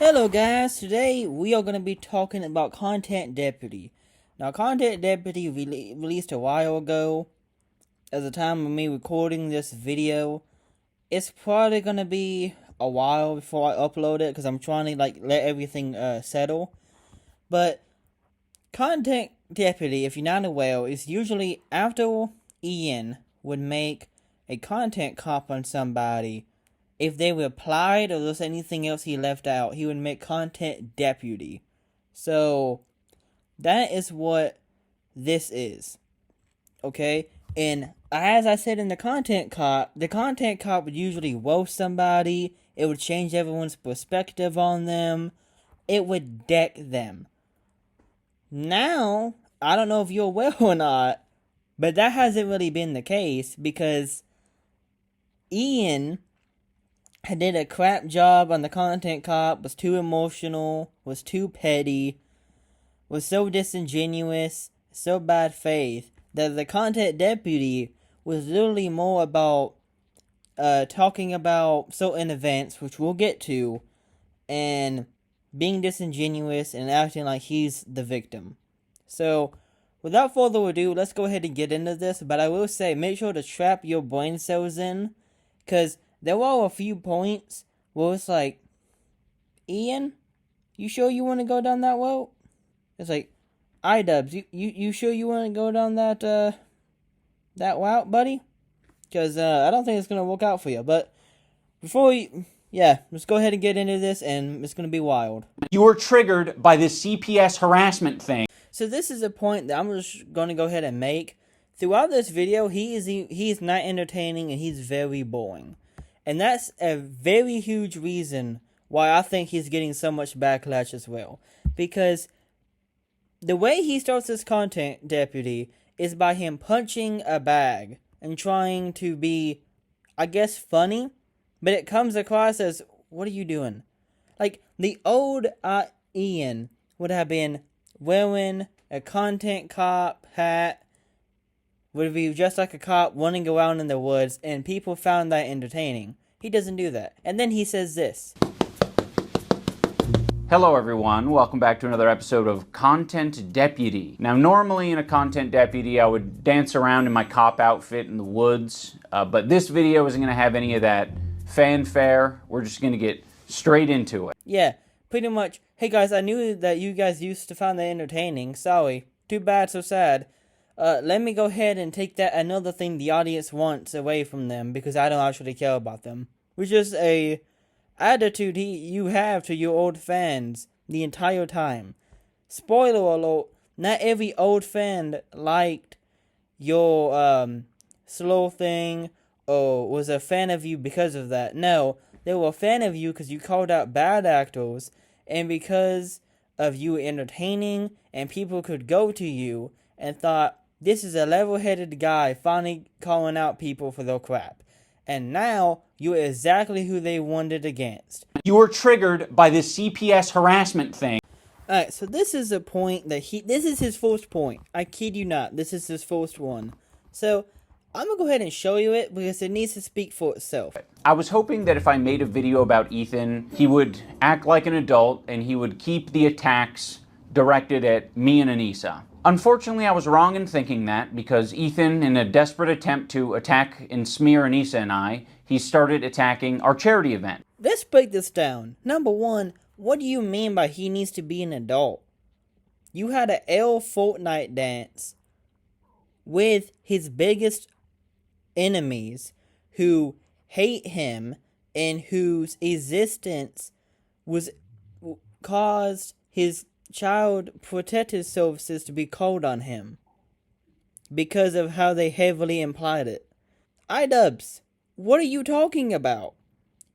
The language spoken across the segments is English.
Hello guys, today we are going to be talking about Content Deputy. Now Content Deputy released a while ago. At the time of me recording this video, it's probably going to be a while before I upload it because I'm trying to let everything settle. But Content Deputy, if you're not aware, is usually after Ian would make a content cop on somebody. If they replied or there's anything else he left out, he would make Content Deputy. So, that is what this is. Okay? And as I said in the content cop would usually roast somebody. It would change everyone's perspective on them. It would deck them. Now, I don't know if you're aware or not, but that hasn't really been the case because Ian did a crap job on the content cop, was too emotional, was too petty, was so disingenuous, so bad faith, that the content deputy was literally more about talking about certain events, which we'll get to, and being disingenuous and acting like he's the victim. So, without further ado, let's go ahead and get into this, but I will say, make sure to trap your brain cells in, because there were a few points where it's like, Ian, you sure you want to go down that road? It's like, Idubbz, you sure you want to go down that route, buddy? Because I don't think it's going to work out for you. But before let's go ahead and get into this, and it's going to be wild. You were triggered by this CPS harassment thing. So this is a point that I'm just going to go ahead and make. Throughout this video, he is not entertaining and he's very boring. And that's a very huge reason why I think he's getting so much backlash as well. Because the way he starts his content deputy is by him punching a bag and trying to be, I guess, funny. But it comes across as, what are you doing? Like, the old Ian would have been wearing a content cop hat, would be just like a cop running around in the woods, and people found that entertaining. He doesn't do that. And then he says this. Hello everyone, welcome back to another episode of Content Deputy. Now normally in a Content Deputy I would dance around in my cop outfit in the woods, but this video isn't going to have any of that fanfare. We're just going to get straight into it. Yeah, pretty much. Hey guys, I knew that you guys used to find that entertaining. Sorry. Too bad, so sad. Let me go ahead and take that another thing the audience wants away from them because I don't actually care about them. Which is a attitude you have to your old fans the entire time. Spoiler alert, not every old fan liked your slow thing or was a fan of you because of that. No, they were a fan of you because you called out bad actors and because of you entertaining and people could go to you and thought, this is a level-headed guy finally calling out people for their crap. And now, you're exactly who they warned it against. You were triggered by this CPS harassment thing. Alright, so this is a point that this is his first point. I kid you not, this is his first one. So, I'm gonna go ahead and show you it because it needs to speak for itself. I was hoping that if I made a video about Ethan, he would act like an adult and he would keep the attacks directed at me and Anissa. Unfortunately, I was wrong in thinking that because Ethan, in a desperate attempt to attack and smear Anissa and I, he started attacking our charity event. Let's break this down. Number one, what do you mean by he needs to be an adult? You had an L Fortnite dance with his biggest enemies who hate him and whose existence was caused his child protective services to be called on him because of how they heavily implied it. Idubbz, what are you talking about?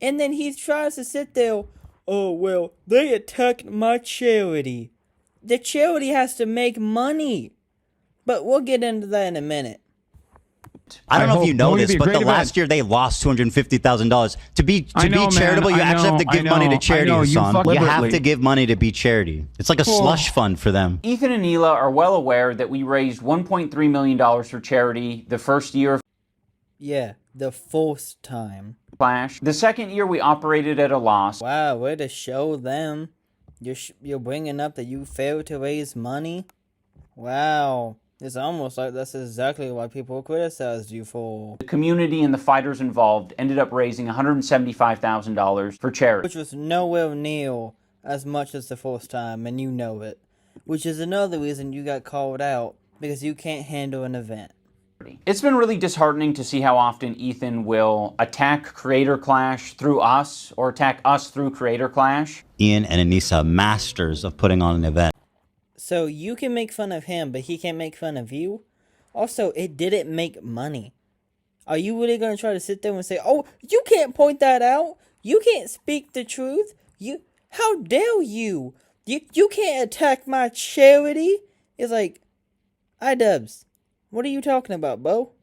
And then he tries to sit there, oh well, they attacked my charity. The charity has to make money. But we'll get into that in a minute. I don't know if you know this, but last year they lost $250,000. To be charitable, you actually have to give money to charity, Hassan. You have to give money to be charity. It's like a slush fund for them. Ethan and Hila are well aware that we raised $1.3 million for charity the first year of Yeah, the first time. Clash. The second year we operated at a loss. Wow, way to show them. You're bringing up that you failed to raise money. Wow. It's almost like that's exactly what people criticized you for. The community and the fighters involved ended up raising $175,000 for charity. Which was nowhere near as much as the first time, and you know it. Which is another reason you got called out, because you can't handle an event. It's been really disheartening to see how often Ethan will attack Creator Clash through us, or attack us through Creator Clash. Ian and Anissa, masters of putting on an event. So you can make fun of him, but he can't make fun of you? Also, it didn't make money. Are you really going to try to sit there and say, oh, you can't point that out? You can't speak the truth? How dare you? You can't attack my charity? It's like, Idubbz, what are you talking about, Bo?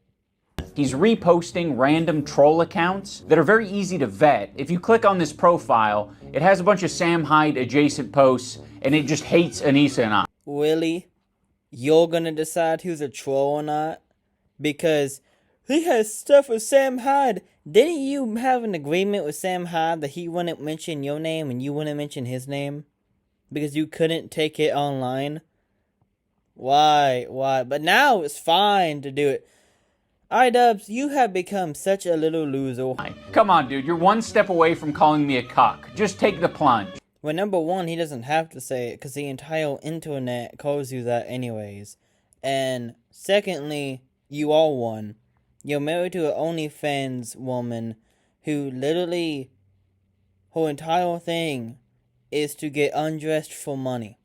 He's reposting random troll accounts that are very easy to vet. If you click on this profile, it has a bunch of Sam Hyde adjacent posts, and it just hates Anissa and I. Really? You're gonna decide who's a troll or not? Because he has stuff with Sam Hyde. Didn't you have an agreement with Sam Hyde that he wouldn't mention your name and you wouldn't mention his name? Because you couldn't take it online? Why? But now it's fine to do it. Idubbz, you have become such a little loser. Come on, dude. You're one step away from calling me a cuck. Just take the plunge. Well, number one, he doesn't have to say it because the entire internet calls you that anyways. And secondly, you are one. You're married to an OnlyFans woman who literally, her entire thing is to get undressed for money.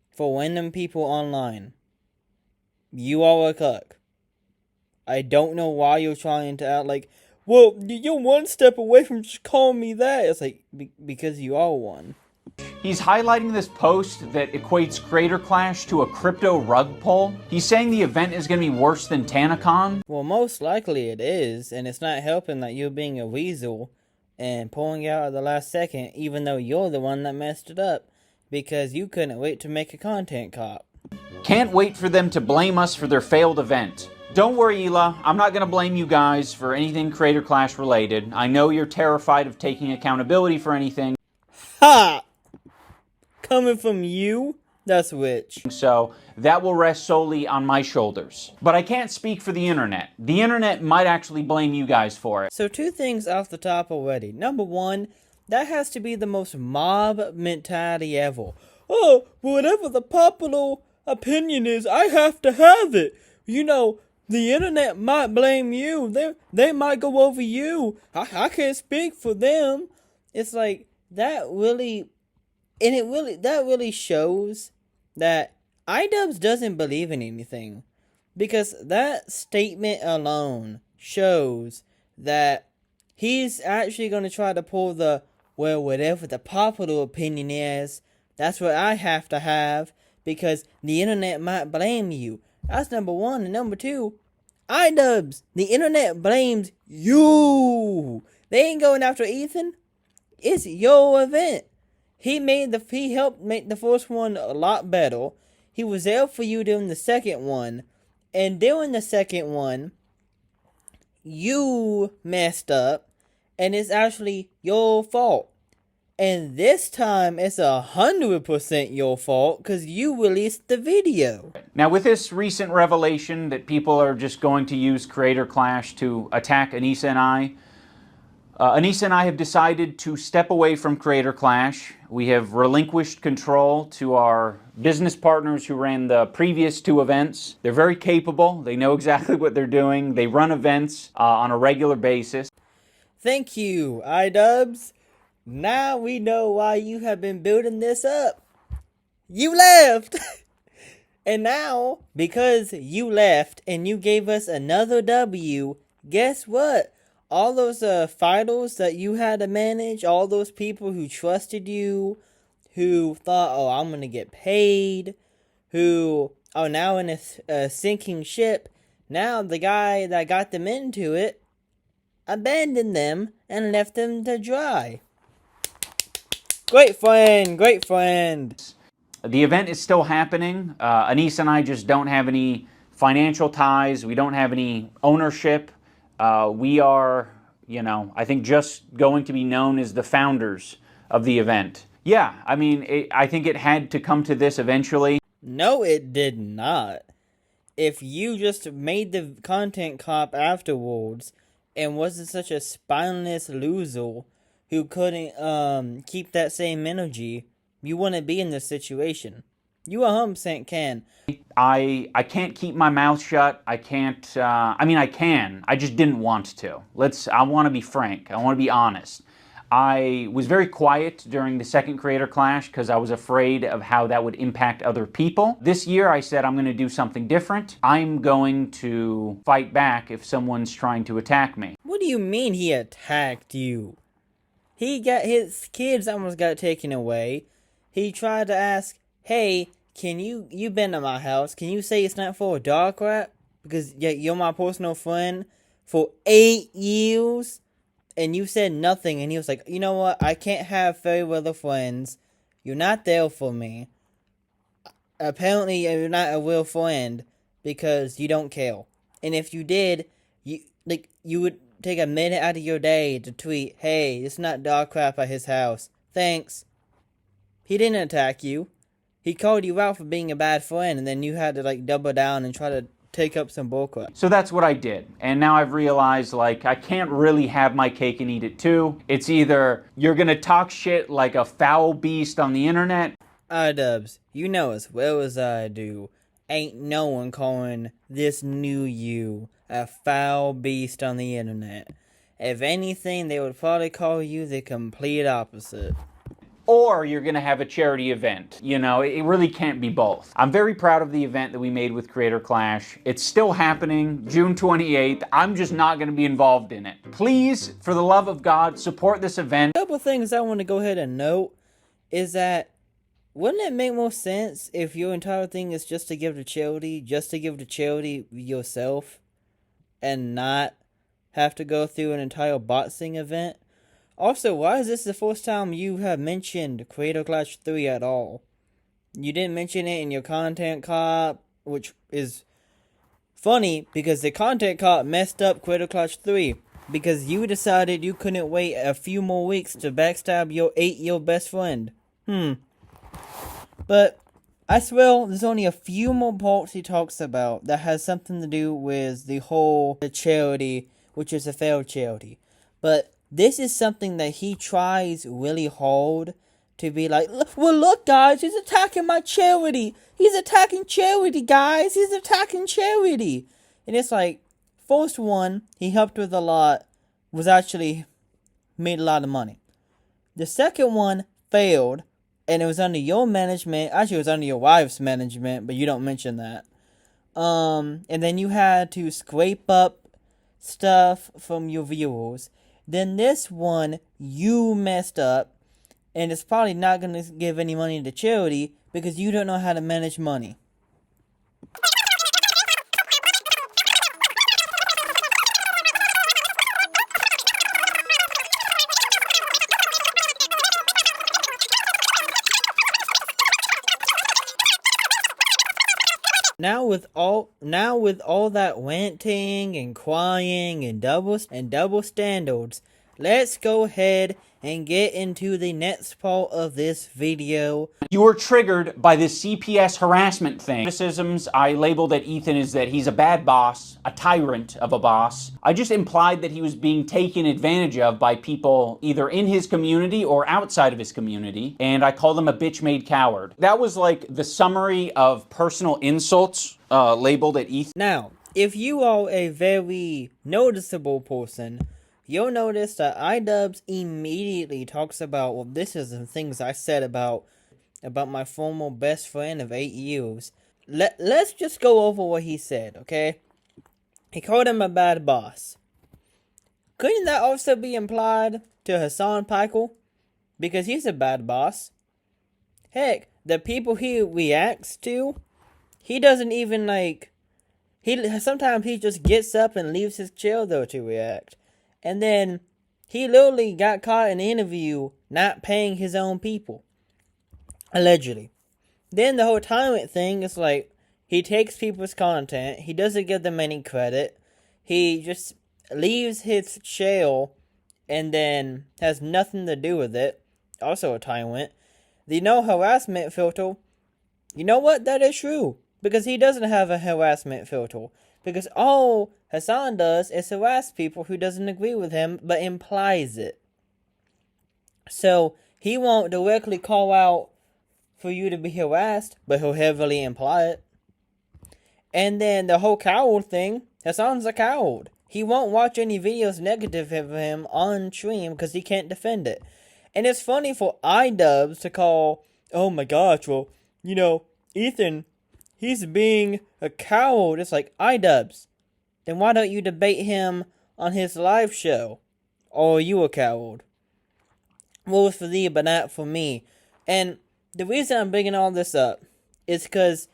For random people online. You are a cuck. I don't know why you're trying to act like, well, you're one step away from just calling me that. It's like, because you are one. He's highlighting this post that equates Creator Clash to a crypto rug pull. He's saying the event is going to be worse than TanaCon. Well, most likely it is, and it's not helping that you're being a weasel and pulling out at the last second, even though you're the one that messed it up, because you couldn't wait to make a content cop. Can't wait for them to blame us for their failed event. Don't worry, Ela. I'm not going to blame you guys for anything Creator Clash related. I know you're terrified of taking accountability for anything. Ha! Coming from you? That's rich. So that will rest solely on my shoulders. But I can't speak for the internet. The internet might actually blame you guys for it. So 2 things off the top already. Number 1, that has to be the most mob mentality ever. Oh, whatever the popular opinion is, I have to have it. You know, the internet might blame you. They might go over you. I can't speak for them. It's like, that really shows that Idubbz doesn't believe in anything. Because that statement alone shows that he's actually going to try to pull the, well, whatever the popular opinion is, that's what I have to have, because the internet might blame you. That's number 1. And number 2, Idubbz, the internet blames you. They ain't going after Ethan. It's your event. He helped make the first one a lot better. He was there for you during the second one. And during the second one, you messed up. And it's actually your fault. And this time, it's 100% your fault because you released the video. Now, with this recent revelation that people are just going to use Creator Clash to attack Anissa and I, Anissa and I have decided to step away from Creator Clash. We have relinquished control to our business partners who ran the previous 2 events. They're very capable. They know exactly what they're doing. They run events on a regular basis. Thank you, Idubbz. Now we know why you have been building this up. You left! And now, because you left and you gave us another W, guess what? All those fighters that you had to manage, all those people who trusted you, who thought, oh, I'm going to get paid, who are now in a sinking ship, now the guy that got them into it abandoned them and left them to dry. Great friend, great friend. The event is still happening. Anissa and I just don't have any financial ties. We don't have any ownership. We are you know. I think just going to be known as the founders of the event. Yeah, I mean, I think it had to come to this eventually. No, it did not. If you just made the content cop afterwards and wasn't such a spineless loser who couldn't keep that same energy, you wouldn't be in this situation. You 100% can. I can't keep my mouth shut. I can't, I mean, I can. I just didn't want to. I want to be frank. I want to be honest. I was very quiet during the second Creator Clash because I was afraid of how that would impact other people. This year I said I'm going to do something different. I'm going to fight back if someone's trying to attack me. What do you mean he attacked you? He got his kids almost got taken away. He tried to ask, hey, can you been to my house? Can you say it's not for a dog crap? Because you're my personal friend for 8 years. And you said nothing, and he was like, you know what, I can't have very well friends. You're not there for me. Apparently, you're not a real friend because you don't care. And if you did, you would take a minute out of your day to tweet, hey, it's not dog crap at his house. Thanks. He didn't attack you. He called you out for being a bad friend, and then you had to, double down and try to take up some bullcrap. So that's what I did. And now I've realized, I can't really have my cake and eat it too. It's either you're gonna talk shit like a foul beast on the internet. Idubbz, you know as well as I do, ain't no one calling this new you a foul beast on the internet. If anything, they would probably call you the complete opposite. Or you're going to have a charity event. You know, it really can't be both. I'm very proud of the event that we made with Creator Clash. It's still happening, June 28th. I'm just not going to be involved in it. Please, for the love of God, support this event. A couple things I want to go ahead and note is that wouldn't it make more sense if your entire thing is just to give to charity yourself and not have to go through an entire boxing event? Also, why is this the first time you have mentioned Creator Clash 3 at all? You didn't mention it in your content cop, which is funny because the content cop messed up Creator Clash 3 because you decided you couldn't wait a few more weeks to backstab your 8-year best friend. But I swear there's only a few more parts he talks about that has something to do with the charity, which is a failed charity. But this is something that he tries really hard to be like, well, look, guys, he's attacking my charity. He's attacking charity, guys. He's attacking charity. And it's like, first one, he helped with a lot, was actually made a lot of money. The second one failed, and it was under your management. Actually, it was under your wife's management, but you don't mention that. And then you had to scrape up stuff from your viewers. Then this one, you messed up, and it's probably not going to give any money to charity because you don't know how to manage money. Now with all that ranting and crying and double standards, let's go ahead and get into the next part of this video. You were triggered by this CPS harassment thing. Criticisms I labeled at Ethan is that he's a bad boss, a tyrant of a boss. I just implied that he was being taken advantage of by people either in his community or outside of his community, and I called him a bitch-made coward. That was like the summary of personal insults labeled at Ethan. Now, if you are a very noticeable person, you'll notice that Idubbz immediately talks about, well, this is the things I said about my former best friend of 8 years. Let's just go over what he said, okay? He called him a bad boss. Couldn't that also be implied to Hassan Pikel? Because he's a bad boss. Heck, the people he reacts to, he doesn't even sometimes he just gets up and leaves his chair though to react. And then he literally got caught in an interview not paying his own people. Allegedly. Then the whole tyrant thing is like, he takes people's content, he doesn't give them any credit, he just leaves his shell and then has nothing to do with it. Also a tyrant. The no harassment filter. You know what? That is true. Because he doesn't have a harassment filter. Because all Hassan does is harass people who doesn't agree with him, but implies it. So, he won't directly call out for you to be harassed, but he'll heavily imply it. And then the whole coward thing, Hassan's a coward. He won't watch any videos negative of him on stream because he can't defend it. And it's funny for Idubbz to call, oh my gosh, well, you know, Ethan, he's being a coward. It's like, Idubbz, then why don't you debate him on his live show? Or are you a coward? Well, it's for thee, but not for me. And the reason I'm bringing all this up is because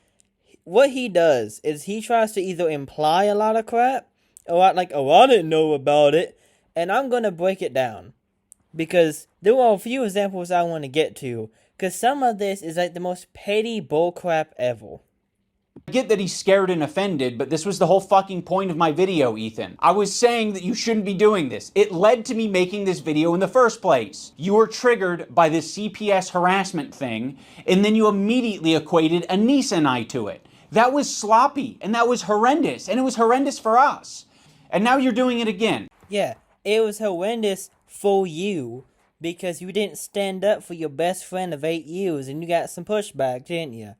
what he does is he tries to either imply a lot of crap, or like, oh, I didn't know about it, and I'm going to break it down. Because there are a few examples I want to get to, because some of this is like the most petty bullcrap ever. I get that he's scared and offended, but this was the whole fucking point of my video, Ethan. I was saying that you shouldn't be doing this. It led to me making this video in the first place. You were triggered by this CPS harassment thing, and then you immediately equated Anissa and I to it. That was sloppy, and that was horrendous, and it was horrendous for us. And now you're doing it again. Yeah, it was horrendous for you, because you didn't stand up for your best friend of 8 years, and you got some pushback, didn't you?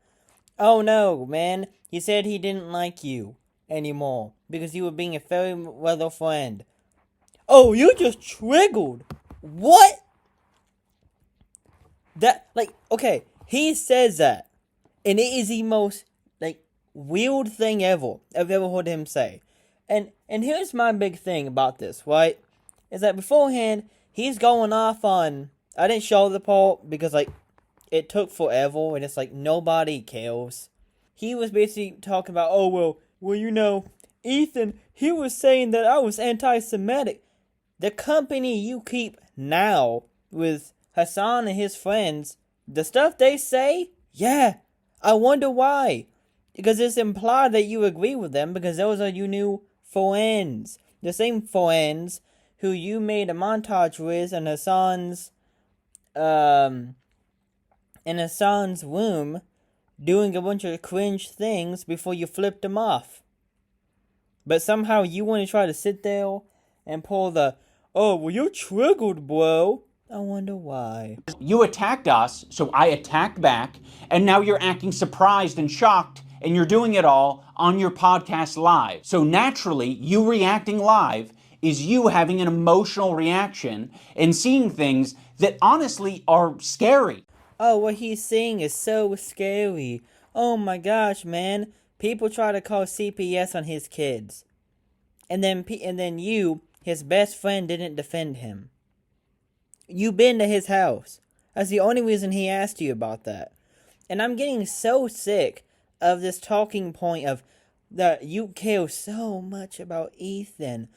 Oh no, man, he said he didn't like you anymore, because you were being a fair weather friend. Oh, you just triggered. What? That, like, okay, he says that, and it is the most, like, weird thing ever I've ever heard him say. And here's my big thing about this, right? Is that beforehand, he's going off on, I didn't show the part because, like, it took forever, and it's like, nobody cares. He was basically talking about, oh, well, you know, Ethan, he was saying that I was anti-Semitic. The company you keep now with Hassan and his friends, the stuff they say, yeah, I wonder why. Because it's implied that you agree with them, because those are your new friends. The same friends who you made a montage with in Hassan's room, doing a bunch of cringe things before you flipped him off. But somehow you want to try to sit there and pull the, oh, well, you're triggered, bro. I wonder why. You attacked us, so I attacked back, and now you're acting surprised and shocked, and you're doing it all on your podcast live. So naturally, you reacting live is you having an emotional reaction and seeing things that honestly are scary. Oh, what he's saying is so scary. Oh my gosh, man. People try to call CPS on his kids. And then you, his best friend, didn't defend him. You been to his house. That's the only reason he asked you about that. And I'm getting so sick of this talking point of that you care so much about Ethan.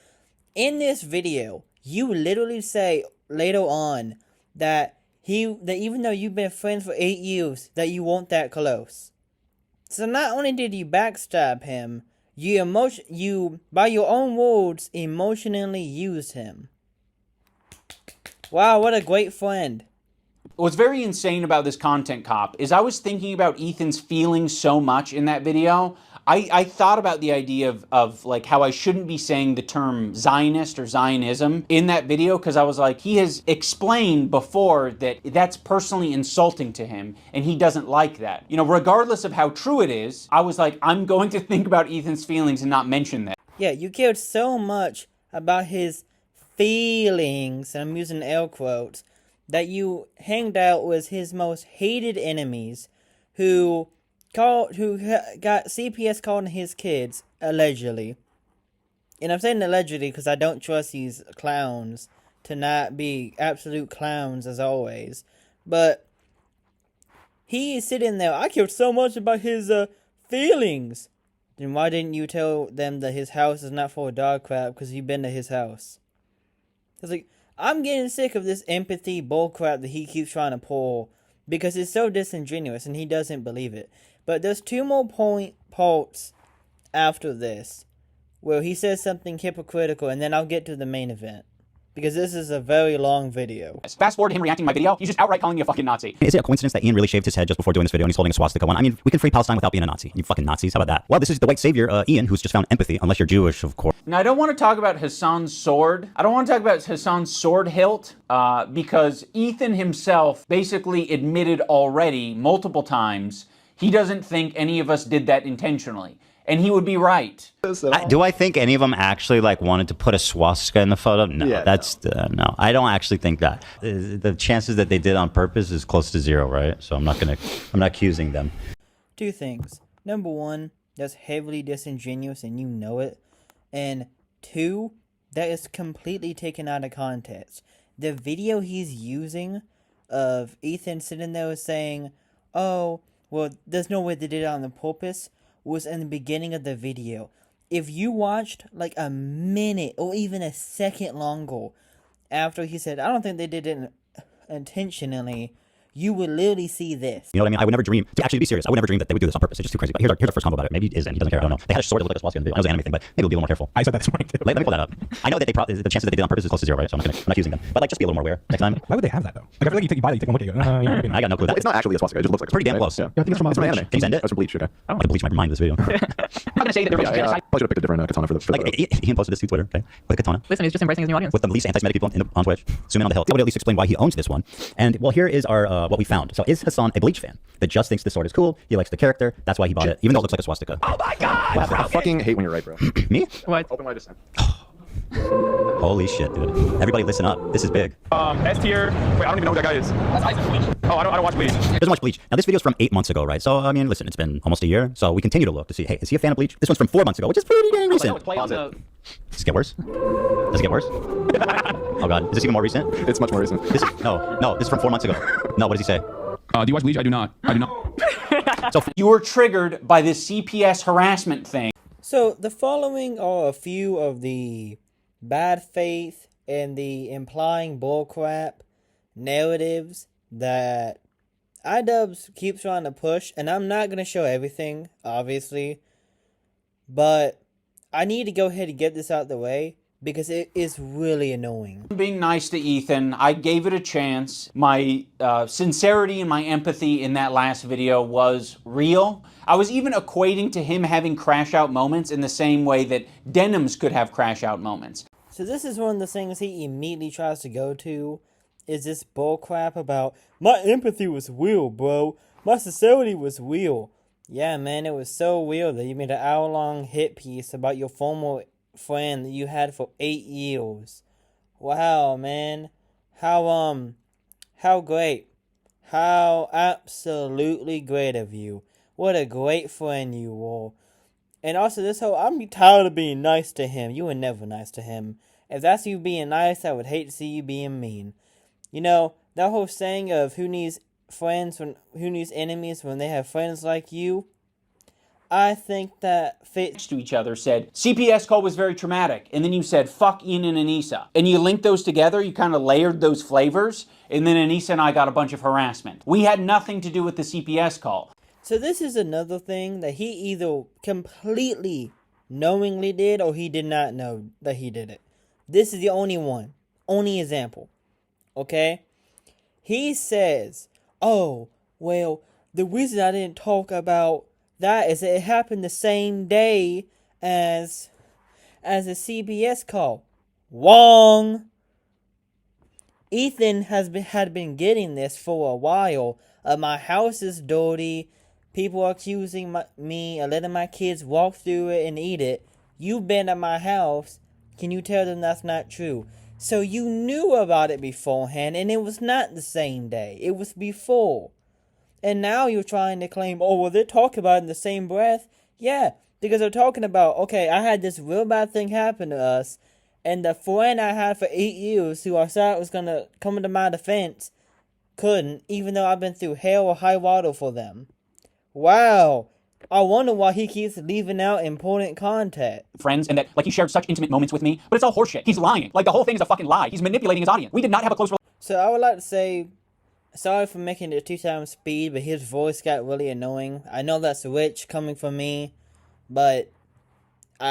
In this video, you literally say later on that even though you've been friends for 8 years, that you weren't that close. So not only did you backstab him, you by your own words emotionally used him. Wow, what a great friend. What's very insane about this content cop is I was thinking about Ethan's feelings so much in that video. I thought about the idea of like how I shouldn't be saying the term Zionist or Zionism in that video, because I was like, he has explained before that that's personally insulting to him and he doesn't like that. You know, regardless of how true it is, I was like, I'm going to think about Ethan's feelings and not mention that. Yeah, you cared so much about his feelings, and I'm using air quotes, that you hanged out with his most hated enemies who got CPS calling his kids, allegedly. And I'm saying allegedly because I don't trust these clowns to not be absolute clowns as always. But he is sitting there, I cared so much about his feelings. Then why didn't you tell them that his house is not full of dog crap because you've been to his house? It's like, I'm getting sick of this empathy bullcrap that he keeps trying to pull because it's so disingenuous and he doesn't believe it. But there's two more parts after this where he says something hypocritical, and then I'll get to the main event. Because this is a very long video. Fast forward to him reacting to my video, he's just outright calling me a fucking Nazi. Is it a coincidence that Ian really shaved his head just before doing this video and he's holding a swastika one? I mean, we can free Palestine without being a Nazi. You fucking Nazis. How about that? Well, this is the white savior, Ian, who's just found empathy, unless you're Jewish, of course. Now, I don't want to talk about Hassan's sword. I don't want to talk about Hassan's sword hilt, because Ethan himself basically admitted already multiple times he doesn't think any of us did that intentionally. And he would be right. Do I think any of them actually wanted to put a swastika in the photo? No, no. I don't actually think that. The chances that they did on purpose is close to zero, right? So I'm not accusing them. Two things. Number one, that's heavily disingenuous and you know it. And two, that is completely taken out of context. The video he's using of Ethan sitting there saying, "Oh, well, there's no way they did it on the purpose," was in the beginning of the video. If you watched a minute or even a second longer after he said, "I don't think they did it intentionally," you would literally see this. You know what I mean? I would never dream, to be serious, I would never dream that they would do this on purpose. It's just too crazy. But here's our first combo about it. Maybe it isn't. He doesn't care. I don't know. They had a sword that looked like a swastika in the video. I know it was an anime thing, but maybe we'll be a little more careful. I said that this morning too. Let me pull that up. I know that the chances that they did it on purpose is close to zero, right? So I'm not accusing them. But just be a little more aware next time. Why would they have that though? I feel like you buy it, you take one look at it, you go, I got no clue. It's not actually a swastika. It just looks like pretty damn close. Yeah. I think it's from anime. Can you send it? That's from Bleach. Okay. I don't want to bleach my mind in this video. I'm going to say that there was genocide. I should have picked a different katana for the. Ian posted this to Twitter, okay? With a katana. Listen, he's just embracing his new audience. With the least anti-Semitic people on Twitch. Zoom in on the hill. They would at least explain why he owns this one. And, well, here is our what we found. So is Hassan a Bleach fan that just thinks the sword is cool? He likes the character. That's why he bought it, even though it looks like a swastika. Oh my god! I fucking hate when you're right, bro. Me? What? Open wide descent. Holy shit, dude. Everybody listen up. This is big. S tier. Wait, I don't even know who that guy is. That's Isaac Bleach. Oh, I don't watch Bleach. Doesn't watch Bleach. Now, this video's from 8 months ago, right? So, I mean, listen, it's been almost a year. So we continue to look to see, hey, is he a fan of Bleach? This one's from 4 months ago, which is pretty dang recent. Play on the... Does it get worse? Does it get worse? Oh, God. Is this even more recent? It's much more recent. No, this is from 4 months ago. No, what does he say? Do you watch Bleach? I do not. So You were triggered by this CPS harassment thing. So the following are a few of the bad faith and the implying bullcrap narratives that Idubbz keeps trying to push, and I'm not going to show everything, obviously, but I need to go ahead and get this out of the way because it is really annoying. Being nice to Ethan, I gave it a chance. My sincerity and my empathy in that last video was real. I was even equating to him having crash out moments in the same way that Denims could have crash out moments. So this is one of the things he immediately tries to go to, is this bullcrap about, my empathy was real, bro. My sincerity was real. Yeah, man, it was so real that you made an hour-long hit piece about your former friend that you had for 8 years. Wow, man. How great. How absolutely great of you. What a great friend you were. And also this whole, I'm tired of being nice to him. You were never nice to him. If that's you being nice, I would hate to see you being mean. You know, that whole saying of who needs enemies when they have friends like you, I think that fits To each other said, CPS call was very traumatic. And then you said, fuck Ian and Anissa. And you linked those together, you kind of layered those flavors, and then Anissa and I got a bunch of harassment. We had nothing to do with the CPS call. So this is another thing that he either completely knowingly did or he did not know that he did it. This is the only example. Okay? He says, oh, well, the reason I didn't talk about that is that it happened the same day as a CBS call. Wrong! Ethan had been getting this for a while. My house is dirty. People are accusing me of letting my kids walk through it and eat it. You've been at my house. Can you tell them that's not true? So you knew about it beforehand, and it was not the same day. It was before. And now you're trying to claim, oh, well, they're talking about it in the same breath. Yeah, because they're talking about, okay, I had this real bad thing happen to us, and the friend I had for 8 years who I thought was going to come into my defense couldn't, even though I've been through hell or high water for them. Wow. I wonder why he keeps leaving out important content. Friends, and that, he shared such intimate moments with me, but it's all horseshit. He's lying. The whole thing is a fucking lie. He's manipulating his audience. We did not have a close relationship. So I would like to say, sorry for making it 2 times speed, but his voice got really annoying. I know that's rich coming from me, but